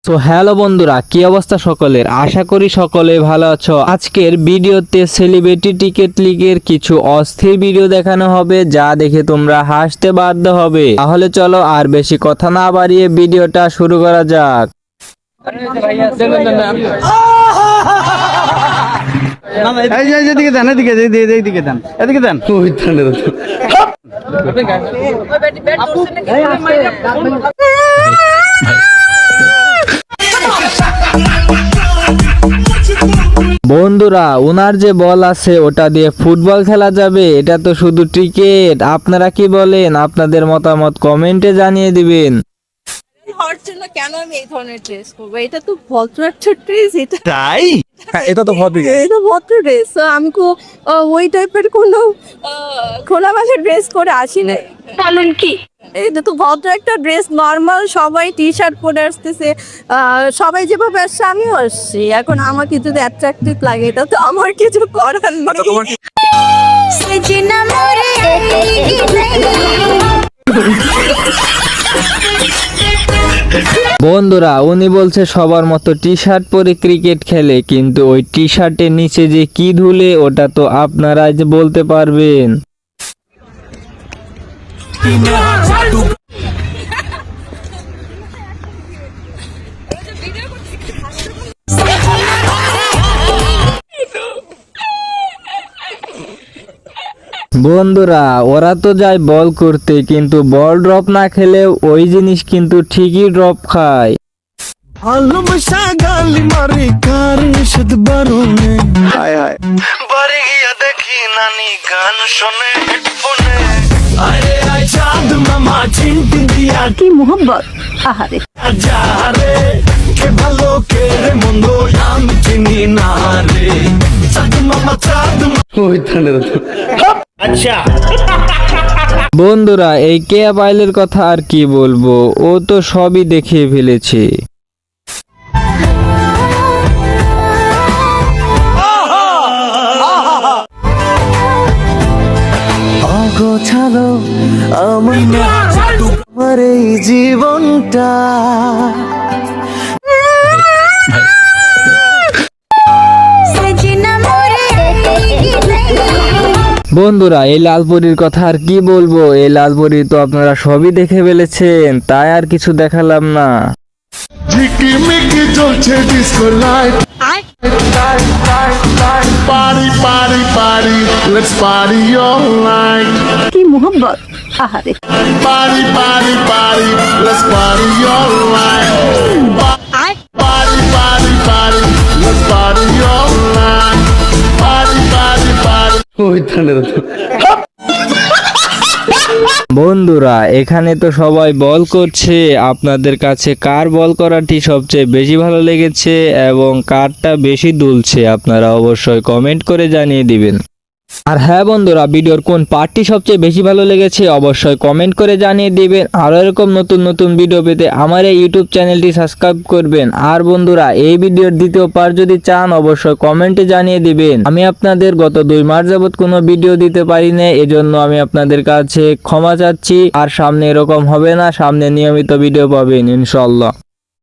তো হ্যালো বন্ধুরা, কি অবস্থা সকলের? আশা করি সকলে ভালো আছো। আজকের ভিডিওতে সেলিব্রিটি টিকেট লিগের কিছু অস্থির ভিডিও দেখানো হবে, যা দেখে তোমরা হাসতে বাধ্য হবে। তাহলে চলো আর বেশি কথা না বাড়িয়ে ভিডিওটা শুরু করা যাক। এদিকে দেন, এদিকে দেন। বন্ধুরা, ওনার যে বল আছে ওটা দিয়ে ফুটবল খেলা যাবে? এটা তো শুধু টিকেট। আপনারা কি বলেন? আপনাদের মতামত কমেন্টে জানিয়ে দিবেন। হওয়ার জন্য কেন আমি এই ধরনের ড্রেস করবো? এটা তো ভদ্র একটা ড্রেস। তাই এটা তো হবে। এটা ভদ্র ড্রেস। আমি ওই টাইপের কোনো খোলামেলা ড্রেস করে আসি না। বলেন কি? এটা তো ভদ্র একটা ড্রেস, নর্মাল সবাই টি শার্ট পরে আসতেছে, সবাই যেভাবে আসছে আমিও আসছি। এখন আমাকে যদি অ্যাট্রাকটিভ লাগে, এটা তো আমার কিছু করার নেই। বন্ধুরা, উনি বলছে সবার মতো টি শার্ট পরে ক্রিকেট খেলে, কিন্তু ওই টি শার্টের নিচে যে কি ধুলে ওটা তো আপনারাই যে বলতে পারবেন। বন্ধুরা, ওরা তো যায় বল করতে, কিন্তু বল ড্রপ না খেলেও ওই জিনিস কিন্তু ঠিকই ড্রপ খায়। ভালোবাসা গালি মারে কারে শুধ বারুনে হায় হায় বাড়ি গিয়া দেখি নানি গান শোনে হেডফোনে আরে আয় চাঁদ মামা চিনতে দিয়া কি মোহব্বত! আহারে যা রে কে ভালো কে রে মন্দ আমি চিনি না রে চাঁদ মামা আচ্ছা। বন্ধুরা, এই কেয়া পাইলের কথা আর কি বলবো, ও তো সবই দেখিয়ে ফেলেছে। অগোছালো আমার এই জীবনটা বন্ধুরা, এই লালপরীর কথা আর কি বলবো, এই লালপরী তো আপনারা সবই দেখে ফেলেছেন, তাই আর কিছু দেখালাম না। ঝিকিমিকি জ্বলছে ডিস্কো লাইট পারি পারি পারি লেটস পারি অল নাইট কি মোহব্বত! আহারে পারি পারি পারি লেটস পারি অল নাইট পারি পারি পারি লেটস পারি অল নাইট পারি পারি পারি বন্ধুরা, এখানে তো সবাই বল করছে, আপনাদের কাছে কার বল করাটি সবচেয়ে বেশি ভালো লেগেছে এবং কারটা বেশি দুলছে, আপনারা অবশ্যই কমেন্ট করে জানিয়ে দিবেন। আর হ্যাঁ বন্ধুরা, ভিডিওর কোন পার্টটি সবচেয়ে বেশি ভালো লেগেছে অবশ্যই কমেন্ট করে জানিয়ে দিবেন। আর এরকম নতুন নতুন ভিডিও পেতে আমার এই ইউটিউব চ্যানেলটি সাবস্ক্রাইব করবেন। আর বন্ধুরা, এই ভিডিওর দ্বিতীয় পার্ট যদি চান অবশ্যই কমেন্টে জানিয়ে দিবেন। আমি আপনাদের গত 2 মাস যাবত কোনো ভিডিও দিতে পারি না, এজন্য আমি আপনাদের কাছে ক্ষমা চাচ্ছি। আর সামনে এরকম হবে না, সামনে নিয়মিত ভিডিও পাবেন ইনশাআল্লাহ।